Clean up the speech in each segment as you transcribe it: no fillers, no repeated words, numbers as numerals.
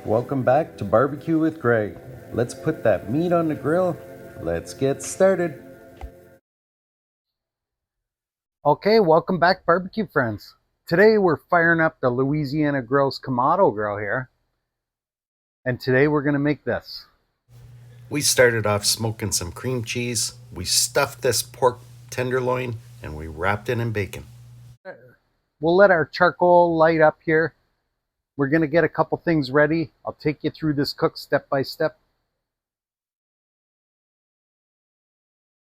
Welcome back to Barbecue with Greg. Let's put that meat on the grill. Let's get started. Okay, welcome back, barbecue friends. Today we're firing up the Louisiana Grills Kamado grill here. And today we're going to make this. We started off smoking some cream cheese. We stuffed this pork tenderloin and we wrapped it in bacon. We'll let our charcoal light up here. We're going to get a couple things ready. I'll take you through this cook step by step.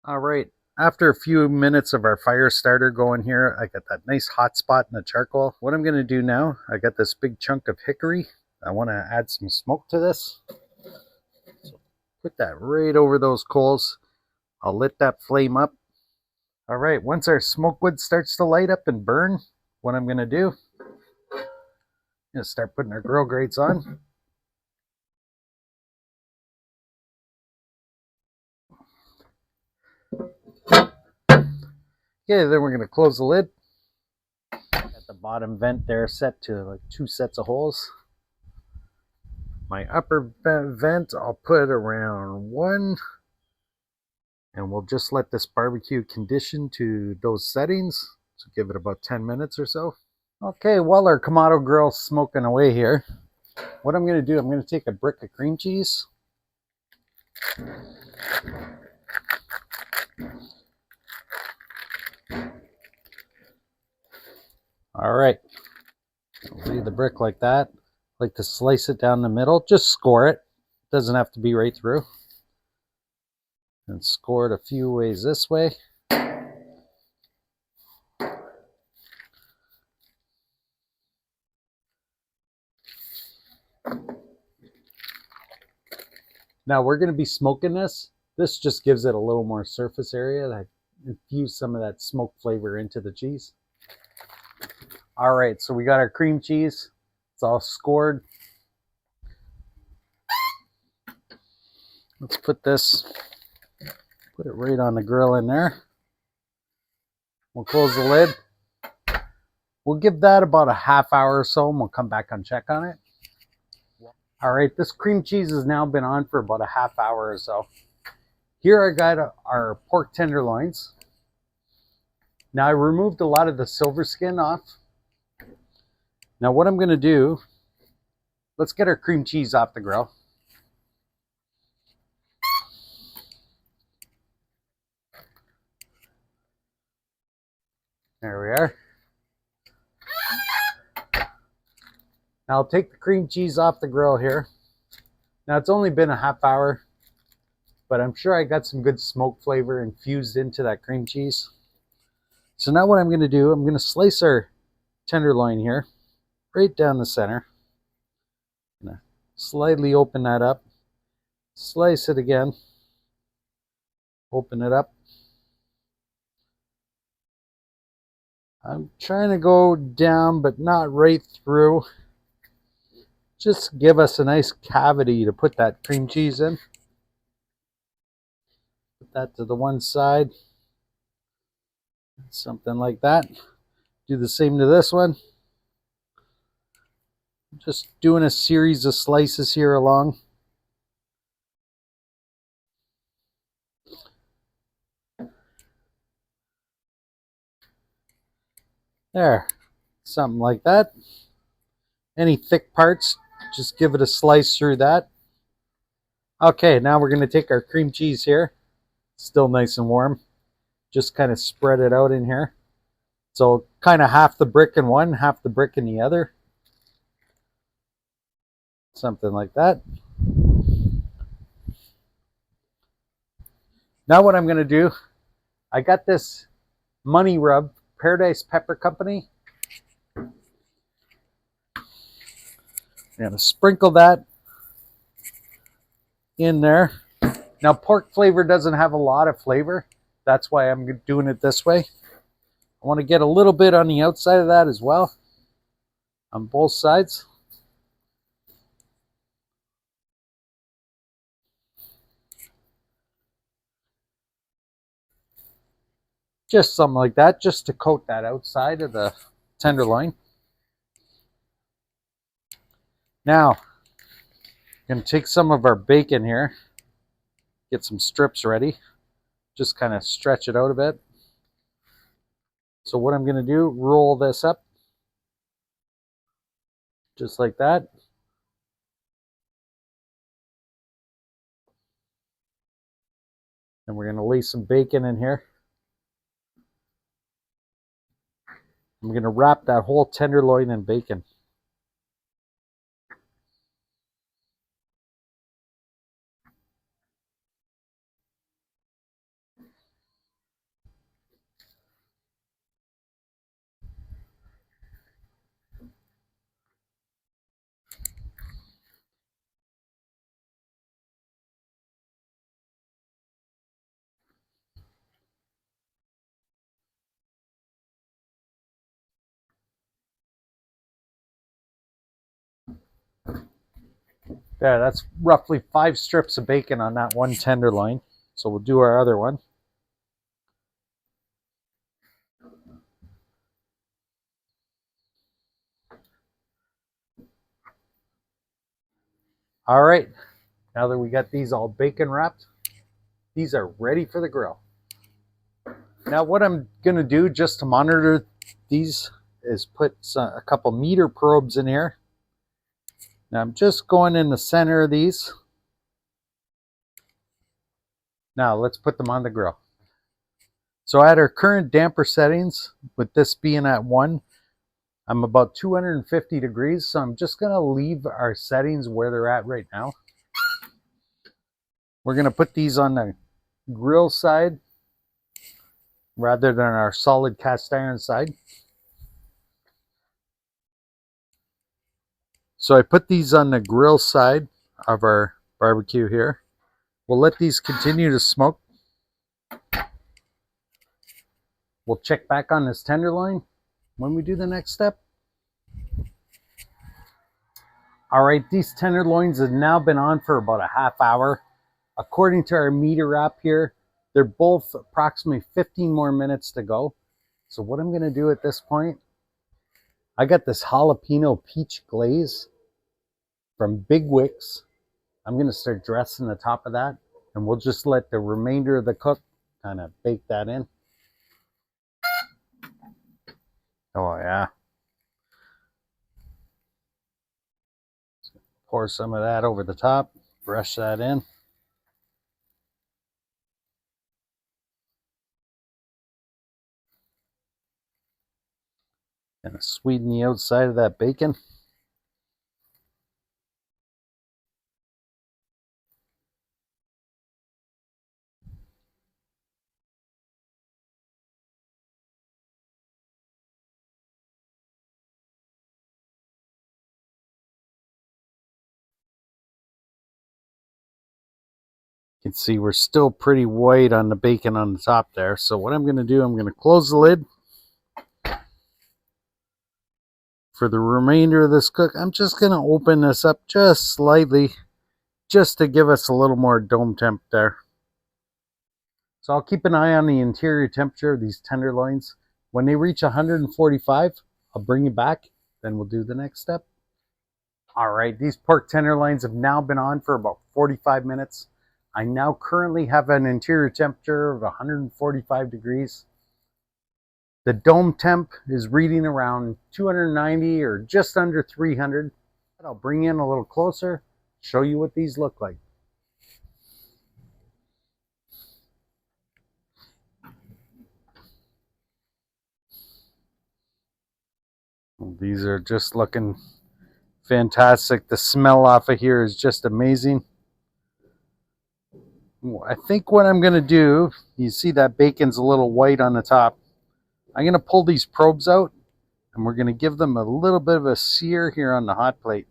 All right, after a few minutes of our fire starter going here, I got that nice hot spot in the charcoal. What I'm going to do now, I got this big chunk of hickory. I want to add some smoke to this. So put that right over those coals. I'll lit that flame up. All right, once our smoke wood starts to light up and burn, what I'm going to do, I'm going to start putting our grill grates on. Okay, then we're going to close the lid. Got the bottom vent there set to like 2 sets of holes. My upper vent I'll put around 1. And we'll just let this barbecue condition to those settings. So give it about 10 minutes or so. Okay, while our Kamado grill's smoking away here, what I'm going to do, I'm going to take a brick of cream cheese. All right, lay the brick like that. Like to slice it down the middle, just score it. Doesn't have to be right through. And score it a few ways this way. Now we're going to be smoking this. This just gives it a little more surface area. I infuse some of that smoke flavor into the cheese. All right, so we got our cream cheese. It's all scored. Let's put this, put it right on the grill in there. We'll close the lid. We'll give that about a half hour or so and we'll come back and check on it. All right, this cream cheese has now been on for about a half hour or so. Here I got our pork tenderloins. Now I removed a lot of the silver skin off. Now what I'm going to do, let's get our cream cheese off the grill. There we are. Now I'll take the cream cheese off the grill here. Now it's only been a half hour, but I'm sure I got some good smoke flavor infused into that cream cheese. So now what I'm going to do, I'm going to slice our tenderloin here, right down the center. I'm going to slightly open that up, slice it again, open it up. I'm trying to go down, but not right through. Just give us a nice cavity to put that cream cheese in. Put that to the one side. Something like that. Do the same to this one. Just doing a series of slices here along. There. Something like that. Any thick parts, just give it a slice through that. Okay, now we're going to take our cream cheese here. Still nice and warm. Just kind of spread it out in here. So kind of half the brick in one, half the brick in the other. Something like that. Now what I'm going to do, I got this money rub, Paradise Pepper Company. I'm going to sprinkle that in there. Now pork flavor doesn't have a lot of flavor. That's why I'm doing it this way. I want to get a little bit on the outside of that as well. On both sides. Just something like that, just to coat that outside of the tenderloin. Now, Gonna take some of our bacon here, get some strips ready, just kind of stretch it out a bit. So what I'm gonna do, roll this up just like that. And we're gonna lay some bacon in here. I'm gonna wrap that whole tenderloin in bacon. There, that's roughly 5 strips of bacon on that one tenderloin. So we'll do our other one. All right, now that we got these all bacon wrapped, these are ready for the grill. Now what I'm gonna do just to monitor these is put a couple meter probes in here. Now I'm just going in the center of these. Now let's put them on the grill. So at our current damper settings, with this being at 1, I'm about 250 degrees. So I'm just gonna leave our settings where they're at right now. We're gonna put these on the grill side rather than our solid cast iron side. So I put these on the grill side of our barbecue here. We'll let these continue to smoke. We'll check back on this tenderloin when we do the next step. All right, these tenderloins have now been on for about a half hour. According to our meter app here, they're both approximately 15 more minutes to go. So what I'm gonna do at this point, I got this jalapeno peach glaze from Big Wicks. I'm gonna start dressing the top of that, and we'll just let the remainder of the cook kind of bake that in. Oh yeah. Pour some of that over the top, brush that in. And sweeten the outside of that bacon. You can see we're still pretty white on the bacon on the top there. So what I'm going to do, I'm going to close the lid. For the remainder of this cook, I'm just going to open this up just slightly, just to give us a little more dome temp there. So I'll keep an eye on the interior temperature of these tenderloins. When they reach 145, I'll bring you back. Then we'll do the next step. All right, these pork tenderloins have now been on for about 45 minutes. I now currently have an interior temperature of 145 degrees. The dome temp is reading around 290 or just under 300. I'll bring you in a little closer, show you what these look like. These are just looking fantastic. The smell off of here is just amazing. I think what I'm going to do, you see that bacon's a little white on the top. I'm going to pull these probes out and we're going to give them a little bit of a sear here on the hot plate.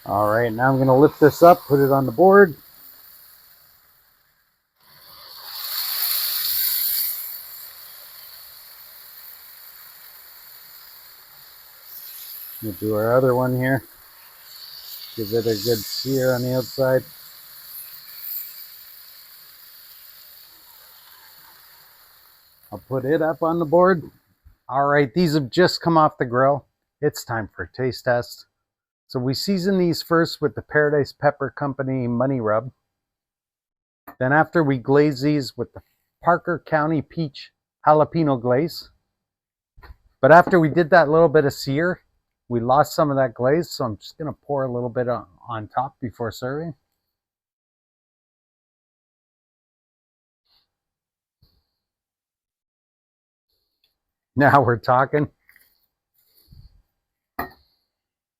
All right, now I'm going to lift this up, put it on the board. We'll do our other one here. Give it a good sear on the outside. I'll put it up on the board. All right, these have just come off the grill. It's time for a taste test. So we season these first with the Paradise Pepper Company Money Rub. Then after we glaze these with the Parker County Peach Jalapeno Glaze. But after we did that little bit of sear, we lost some of that glaze, so I'm just going to pour a little bit on top before serving. Now we're talking.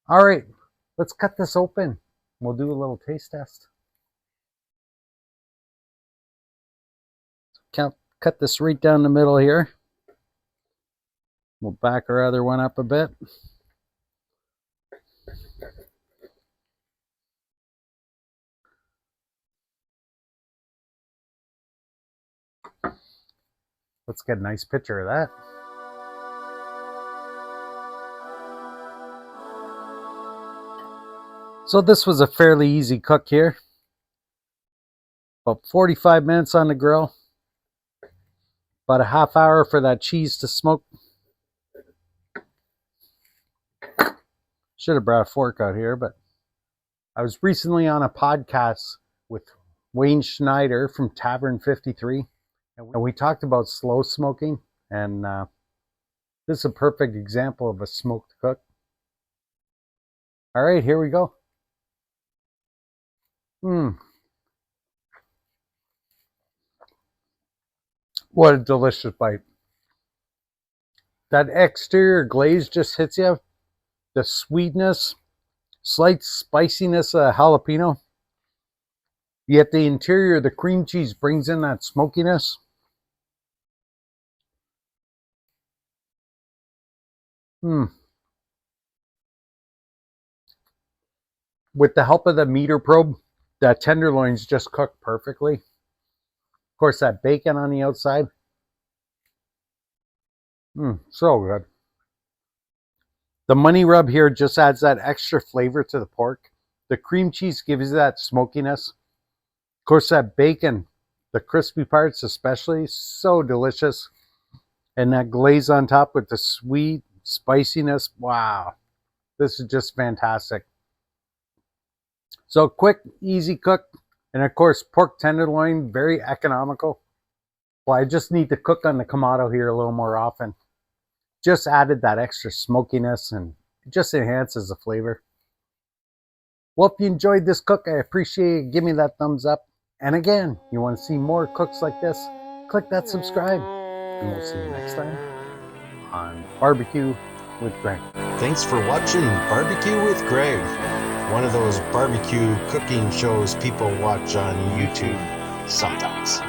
All right, let's cut this open. We'll do a little taste test. Cut this right down the middle here. We'll back our other one up a bit. Let's get a nice picture of that. So this was a fairly easy cook here. About 45 minutes on the grill. About a half hour for that cheese to smoke. Should have brought a fork out here, but I was recently on a podcast with Wayne Schneider from Tavern 53, and we talked about slow smoking, and this is a perfect example of a smoked cook. All right, here we go. What a delicious bite. That exterior glaze just hits you. The sweetness, slight spiciness of jalapeno. Yet the interior of the cream cheese brings in that smokiness. With the help of the meter probe, that tenderloins just cooked perfectly. Of course, that bacon on the outside. So good. The money rub here just adds that extra flavor to the pork. The cream cheese gives you that smokiness. Of course, that bacon, the crispy parts especially, so delicious. And that glaze on top with the sweet spiciness. Wow. This is just fantastic. So quick, easy cook. And of course, pork tenderloin, very economical. Well, I just need to cook on the Kamado here a little more often. Just added that extra smokiness and it just enhances the flavor. Well, if you enjoyed this cook, I appreciate it. Give me that thumbs up. And again, you want to see more cooks like this, click that subscribe. And we'll see you next time on Barbecue with Greg. Thanks for watching Barbecue with Greg. One of those barbecue cooking shows people watch on YouTube sometimes.